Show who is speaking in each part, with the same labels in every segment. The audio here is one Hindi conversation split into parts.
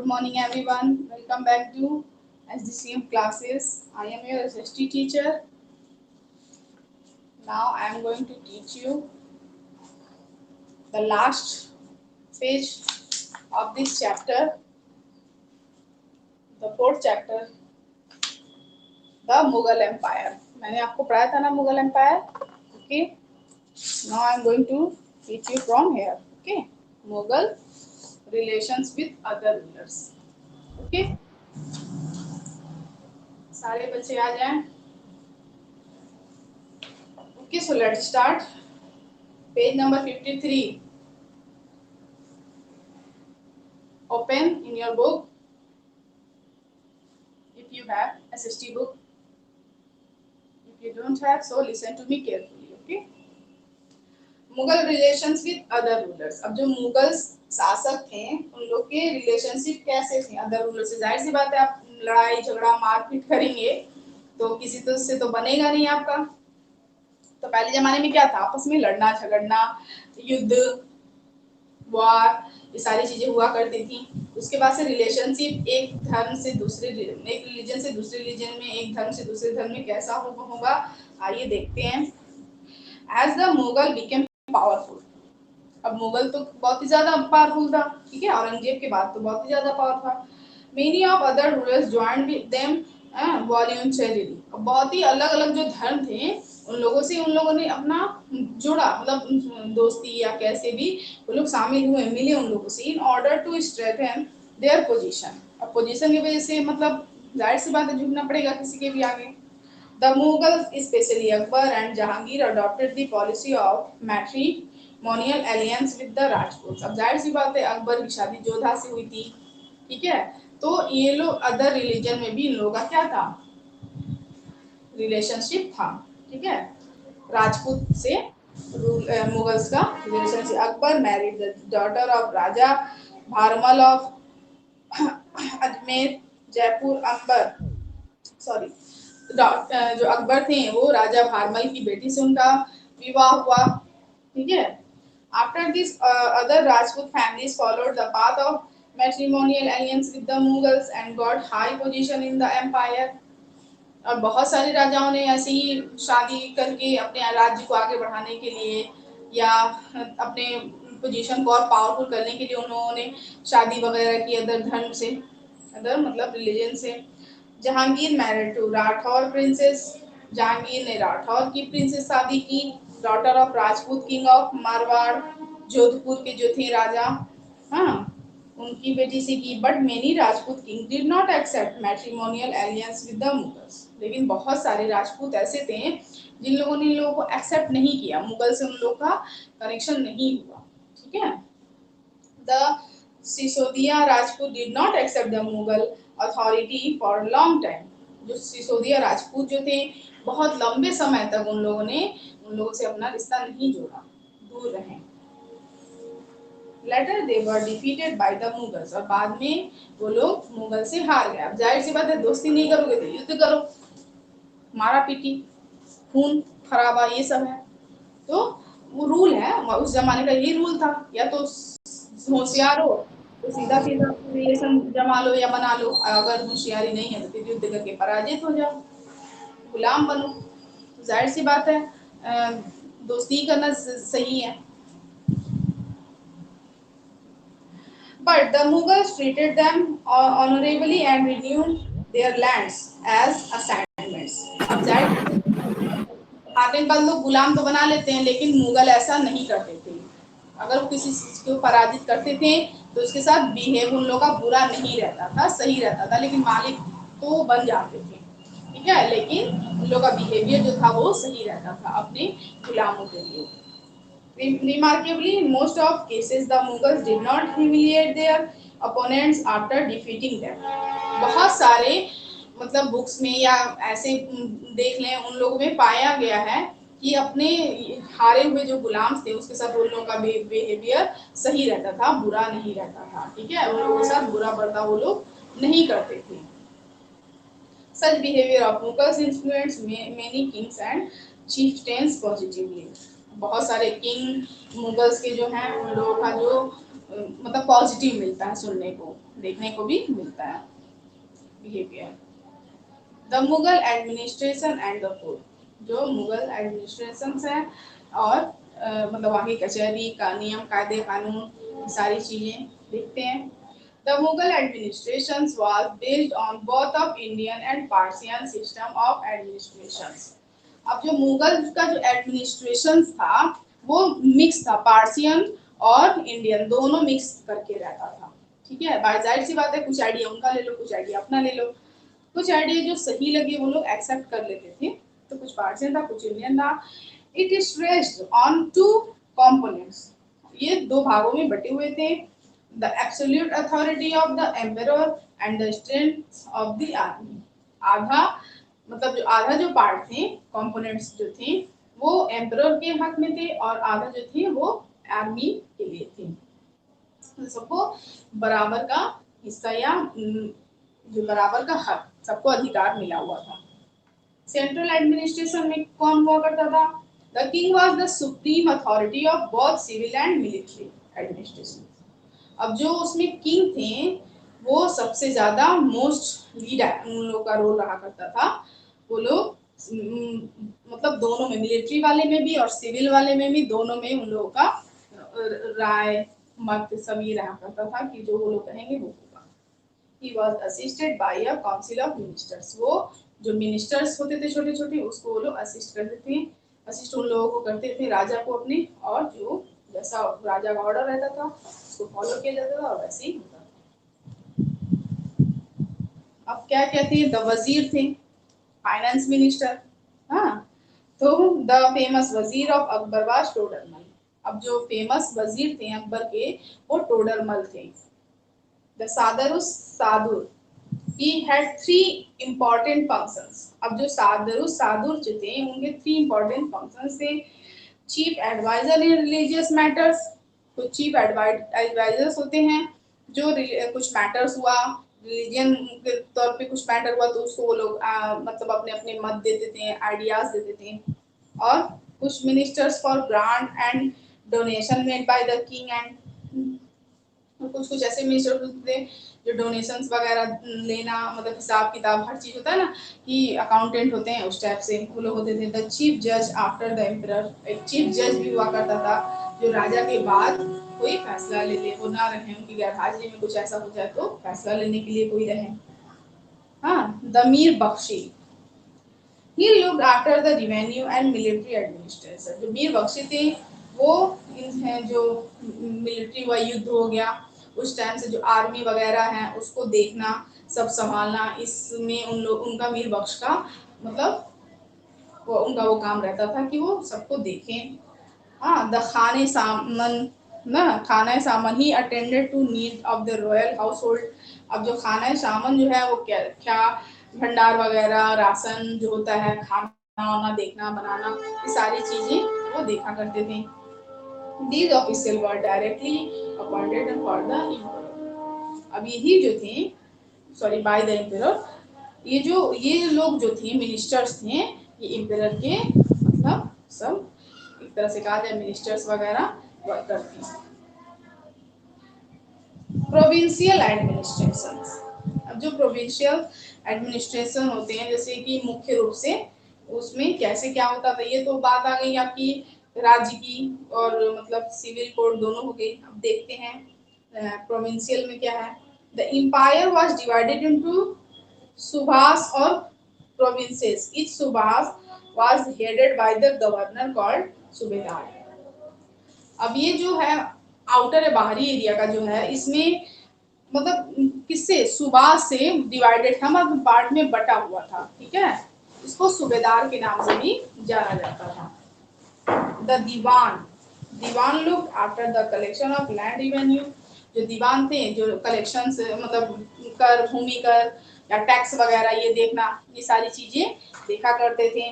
Speaker 1: Good morning everyone. Welcome back to SDCM classes. I am your SST teacher. Now I am going to teach you the last page of this chapter, the fourth chapter, the Mughal Empire. मैंने आपको पढ़ाया था ना Mughal empire. Okay. Now I am going to teach you from here. Okay. Mughal relations with other rulers. Okay. सारे बच्चे आ जाएं. Okay, so let's start. Page number 53. Open in your book if you have SST book. If you don't have, so listen to me carefully. Okay. Mughal relations with other rulers. अब जो मुगल शासक थे उन लोग के रिलेशनशिप कैसे थे अदर रूलर से. जाहिर सी बात है, आप लड़ाई झगड़ा मारपीट करेंगे तो किसी तो से तो बनेगा नहीं आपका. तो पहले जमाने में क्या था, आपस में लड़ना झगड़ना, युद्ध, वार, ये सारी चीजें हुआ करती थी. उसके बाद से रिलेशनशिप एक धर्म से दूसरे, एक रिलीजन से दूसरे रिलीजन में, एक धर्म से दूसरे धर्म में कैसा होगा आइए देखते हैं. As the Mughal became powerful. अब मुगल तो बहुत ही ज्यादा पावरफुल था, ठीक है, औरंगजेब के बाद तो बहुत ही ज्यादा पावर था. Many of other rulers joined with them voluntarily. बहुत ही अलग अलग जो धर्म थे उन लोगों से उन लोगों ने अपना जुड़ा, मतलब दोस्ती या कैसे भी वो लोग शामिल हुए, मिले उन लोगों से in order to strengthen their position. अब पोजीशन की वजह से मतलब जाहिर सी बात है झुकना पड़ेगा किसी के भी आगे. The Mughals, especially Akbar and Jahangir, adopted the policy of matrimonial alliance with the Rajputs. अब जाहिर सी बात है अकबर की शादी जोधा से हुई थी, ठीक है, तो ये लोग अदर रिलीजन में भी इन लोगों का क्या था, रिलेशनशिप था, ठीक है, राजपूत से मुगल्स का relationship. Akbar married the daughter of Raja Bharmal of Ajmer Jaipur. जो अकबर थे वो राजा भारमल की बेटी से उनका विवाह हुआ, ठीक है. After this other Rajput families followed the path of matrimonial alliance with the Mughals and got high position in the empire. और बहुत सारे राजाओं ने ऐसे ही शादी करके अपने राज्य को आगे बढ़ाने के लिए या अपने पोजीशन को और पावरफुल करने के लिए उन्होंने शादी वगैरह की अदर धर्म से, अदर मतलब रिलीजन से. Jahangir married to Rathore princess. Jahangir ने राठौर की प्रिंसेस शादी की, daughter of Rajput king of Marwar, Jodhpur के जो थे राजा, हाँ, उनकी बेटी से की. But many Rajput king did not accept matrimonial alliances with the Mughals. लेकिन बहुत सारे राजपूत ऐसे थे जिन लोगों ने इन लोगों को एक्सेप्ट नहीं किया, मुगल से उन लोग का कनेक्शन नहीं हुआ, ठीक है. The Sisodia Rajput did not accept the Mughal authority for long time. जो सिसोदिया राजपूत जो थे बहुत लंबे समय तक उन लोगों से अपना रिश्ता नहीं जोड़ा, दूर रहे. Later they were defeated by the Mughals. और बाद में वो लोग मुगल से हार गए. अब जाहिर सी बात है दोस्ती नहीं करोगे तो युद्ध करो, मारा पीटी, खून खराबा, ये सब है. तो वो रूल है, उस जमाने का ये रूल था, या तो होशियार हो तो सीधा सीधा रिलेशन जमा लो या बना लो, अगर होशियारी नहीं है तो फिर युद्ध करके पराजित हो जाओ, गुलाम बनो. जाहिर सी बात है दोस्ती करना सही है. But the Mughals treated them honorably and renewed their lands as assignments. अब जाहिर आगे कल लोग गुलाम तो बना लेते हैं, लेकिन मुगल ऐसा नहीं करते थे. अगर वो किसी को पराजित करते थे तो उसके साथ बिहेव उन लोग का बुरा नहीं रहता था, सही रहता था, लेकिन मालिक तो बन जाते थे, ठीक है, लेकिन उन लोग का बिहेवियर जो था वो सही रहता था अपने गुलामों के लिए. Remarkably, in most of cases, the Mughals did not humiliate their opponents after defeating them. बहुत सारे मतलब बुक्स में या ऐसे देख लें उन लोगों में पाया गया है कि अपने हारे हुए जो गुलाम थे उसके साथ उन लोगों का बिहेवियर सही रहता था, बुरा नहीं रहता था, ठीक है, उन लोगों के साथ बुरा बर्ताव वो लोग नहीं करते थे. Such behavior of Mughals influenced many kings and chieftains positively. बहुत सारे किंग मुगल्स के जो हैं उन लोगों का जो मतलब पॉजिटिव मिलता है, सुनने को देखने को भी मिलता है behaviour. The Mughal administration and the code, जो मुगल एडमिनिस्ट्रेशन है और मतलब वहाँ की कचहरी का नियम कायदे कानून सारी चीजें देखते हैं। The Mughal administration was based on both of Indian and Persian system of administration। अब जो मुगल का जो एडमिनिस्ट्रेशन था वो मिक्स था, पार्सियन और इंडियन दोनों मिक्स करके रहता था। ठीक है, जाहिर सी बात है, कुछ आइडिया उनका ले लो, कुछ आइडिया अपना ले लो। कुछ आइडिया जो सही लगे वो लोग एक्सेप्ट कर लेते थे, तो कुछ पार्सियन था कुछ इंडियन था। It is raised on two components, ये दो भागों में बटे हुए थे। The absolute authority of the emperor and the strength of the army. आधा मतलब जो आधा जो पार्ट थे, कंपोनेंट्स जो थे वो एम्परर के हक में थे और आधा जो थे वो आर्मी के लिए थे। तो सबको बराबर का हिस्सा या जो बराबर का हक, सबको अधिकार मिला हुआ था। सेंट्रल एडमिनिस्ट्रेशन में कौन हुआ करता था? The king was the supreme authority of both civil and military administration. अब जो उसमें किंग थे वो सबसे ज्यादा मोस्ट लीडर उन लोगों का रोल रहा करता था। वो लोग मतलब दोनों में, मिलिट्री वाले में भी और सिविल वाले में भी, दोनों में उन लोगों का राय मत सब ये रहा करता था कि जो वो लोग कहेंगे वो होगा। He was assisted by a council of ministers। वो जो मिनिस्टर्स होते थे छोटे छोटे उसको वो लोग असिस्ट करते थे, असिस्ट उन लोगों को करते थे राजा को अपने, और जो जैसा राजा का ऑर्डर रहता था उसको फॉलो किया जाता था और वैसे ही होता था। अब क्या क्या थे? द वजीर थे, फाइनेंस मिनिस्टर। हाँ, तो द फेमस वजीर ऑफ अकबर वाज टोडरमल। अब जो फेमस वजीर थे अकबर के वो टोडरमल थे। द सादरुस सादुर, he had three important functions। अब जो सादरुस सादुर जो थे उनके 3 important functions थे। Chief adviser in religious matters, तो चीफ एडवाइजर्स होते हैं जो कुछ मैटर्स हुआ रिलीजन के तौर पे, कुछ मैटर हुआ तो उसको वो लोग मतलब अपने अपने मत देते थे, आइडियाज देते थे। और कुछ ministers for grant and donation made by the king and, कुछ कुछ ऐसे मिनिस्टर होते थे जो डोनेशंस वगैरह लेना, मतलब हिसाब किताब हर चीज होता है ना कि अकाउंटेंट होते हैं, उस टाइप से वो लोग होते थे। द चीफ जज आफ्टर द एम्परर, एक चीफ जज भी हुआ करता था जो राजा के बाद कोई फैसला ले ले, वो ना रहे उनकी गैर हाजिरी में, कुछ ऐसा हो जाए तो फैसला लेने के लिए कोई रहे। हाँ, the Mir Bakhshi, he looked after the revenue and military administration। जो मीर बख्शी थे वो इन जो मिलिट्री व युद्ध हो गया उस टाइम से जो आर्मी वगैरह है उसको देखना, सब संभालना, इसमें उन लोग उनका मीर बख्श का मतलब उनका वो काम रहता था कि वो सबको देखें। हाँ, द खाने सामन ना, खाना सामान ही attended to need of the royal household. अब जो खाना सामान जो है वो क्या क्या भंडार वगैरह राशन जो होता है, खाना वाना देखना बनाना, ये सारी चीजें वो देखा करते थे। These officials were directly appointed for the emperor। अब यही जो थे, सॉरी बाय द एम्परर, ये लोग जो थे मिनिस्टर्स थे, ये एम्परर के मतलब सब एक तरह से कहा जाए मिनिस्टर्स वगैरह वर्क करते हैं। प्रोविंशियल एडमिनिस्ट्रेशन, अब जो प्रोविंशियल एडमिनिस्ट्रेशन होते हैं जैसे कि मुख्य रूप से उसमें कैसे क्या होता था, ये तो बात आ गई आपकी राज्य की, और मतलब सिविल कोड दोनों हो गई। अब देखते हैं प्रोविंशियल में क्या है। The empire was divided into सुभाष और प्रोविंसेस। ईच सुभाष was headed by the governor called subedar. अब ये जो है आउटर बाहरी एरिया का जो है, इसमें मतलब किससे, सुबाह से डिवाइडेड था, मतलब पार्ट में बटा हुआ था। ठीक है, इसको सूबेदार के नाम से भी जाना जाता था। The diwan, diwan look after the collection of land revenue. जो दीवान थे जो कलेक्शन मतलब कर, भूमि कर या टैक्स वगैरह ये देखना, ये सारी चीजें देखा करते थे।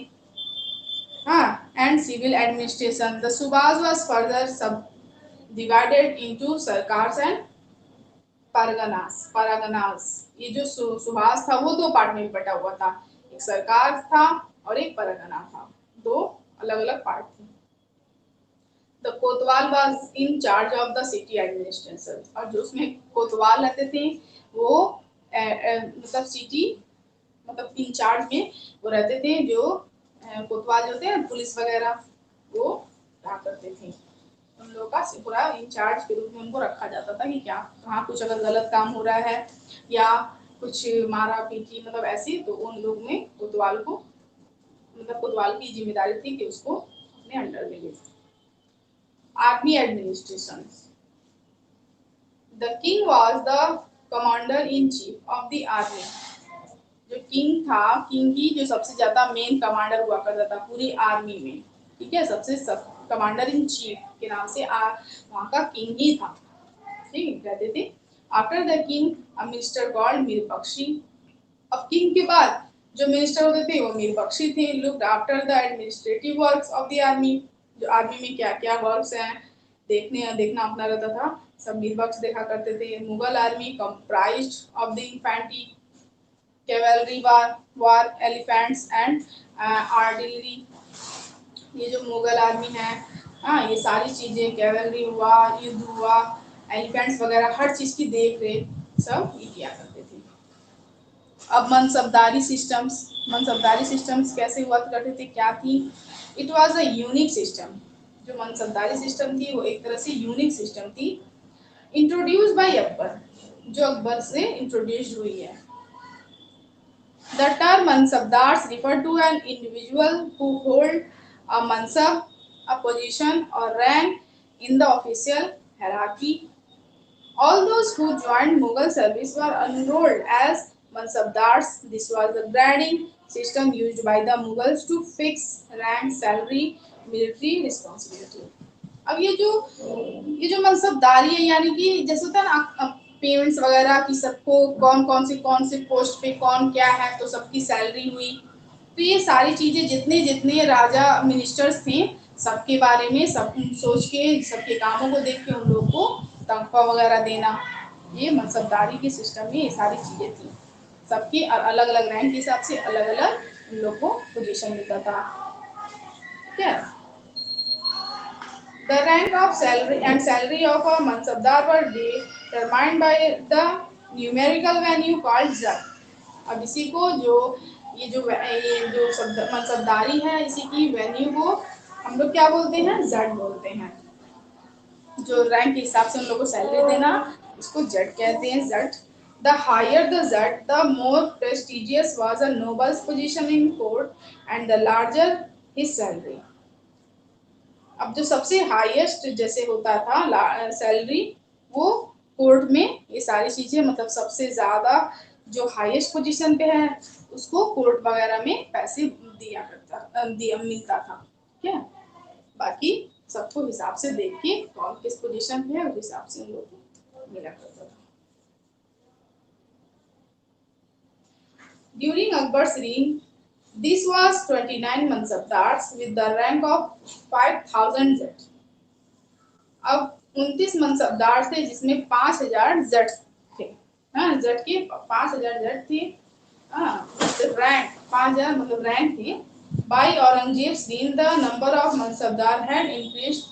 Speaker 1: हाँ, एंड सिविल एडमिनिस्ट्रेशन, द सुबाज was further subdivided into सरकार्स एंड परगनास। परगनास, ये जो सुभाष था वो 2 पार्ट में बटा हुआ था, एक सरकार था और एक परगना था, 2 अलग अलग पार्ट थे। The Kotwal was in charge of the city administration, और जो उसमें कोतवाल रहते थे वो मतलब सिटी मतलब इंचार्ज में वो रहते थे, जो कोतवाल जो थे पुलिस वगैरह वो रहा करते थे। उन लोगों का पूरा इंचार्ज के रूप में उनको रखा जाता था कि क्या कहाँ कुछ अगर गलत काम हो रहा है या कुछ मारा पीटी मतलब ऐसी, तो उन लोग में कोतवाल को मतलब कोतवाल की जिम्मेदारी थी कि उसको अपने अंडर में ले। Army administration, the king was the commander in chief of the army. जो किंग था, किंग की जो सबसे ज्यादा मेन कमांडर हुआ करता था पूरी आर्मी में, ठीक है, सबसे कमांडर इन चीफ के नाम से वहाँ का किंग ही था, ठीक कहते थे। After the king a minister called Mir Bakhshi. अब किंग के बाद जो मिनिस्टर होते थे वो मीर बख्शी थे। Looked after the administrative works of the army, जो आर्मी में क्या क्या वर्क्स हैं देखना अपना रहता था, सब मीर बख्श देखा करते थे। Mughal army comprised of the infantry, cavalry war elephants and artillery. ये जो मुगल आर्मी है, हाँ, ये सारी चीजें, कैवेलरी हुआ, युद्ध हुआ, एलिफेंट्स वगैरह, हर चीज की देख रेख सब ये किया करते थे। अब मनसबदारी सिस्टम्स कैसे हुआ करते थे, क्या थी? It was a unique system. जो मनसबदारी सिस्टम थी वो एक तरह से यूनिक सिस्टम थी, इंट्रोड्यूस बाय अकबर, जो अकबर से इंट्रोड्यूस हुई है। The term mansabdars refer to an individual who hold a mansab, a position or rank in the official hierarchy. All those who joined Mughal service were enrolled as mansabdars. This was the grading system used by the Mughals to fix rank, salary, military responsibility. अब ये जो मनसबदारी है, यानी कि जैसे होता है ना पेमेंट्स वगैरह की, सबको कौन से पोस्ट पे कौन क्या है, तो सबकी सैलरी हुई। तो ये सारी चीजें जितने जितने राजा मिनिस्टर्स थे सबके बारे में सब सोच के, सबके कामों को देख के उन लोग को तनख्वाह वगैरह देना, ये मनसबदारी के सिस्टम में ये सारी चीजें थी। सबके अलग अलग रैंक के हिसाब से अलग अलग उन लोग को पोजीशन मिलता था, ठीक है। The rank of salary of a mansabdar were determined by the numerical value called zat. अब इसी को ये जो मनसबदारी है, इसी की वैल्यू को हम लोग क्या बोलते हैं? जट बोलते हैं। जो रैंक के हिसाब से उन लोगों को सैलरी देना, इसको जट कहते हैं, जट। The higher the zat, the more prestigious was a noble's position in court and the larger his salary. अब जो सबसे हाईएस्ट जैसे होता था सैलरी, वो कोर्ट में ये सारी चीजें मतलब सबसे ज्यादा जो हाईएस्ट पोजीशन पे है उसको कोर्ट वगैरह में पैसे मिलता था, ठीक है। बाकी सबको हिसाब से देख के कौन किस पोजीशन पे है उस हिसाब से उन लोग को मिला करता था। During Akbar's reign, this was 29 mansabdars with the rank of 5000 zat. अब 29 मनसबदार थे जिसमें 5000 जट थे, हाँ, जट के 5000 जट थे, हाँ, रैंक 5000 मतलब रैंक थे। By Aurangzeb's reign, the number of mansabdar had increased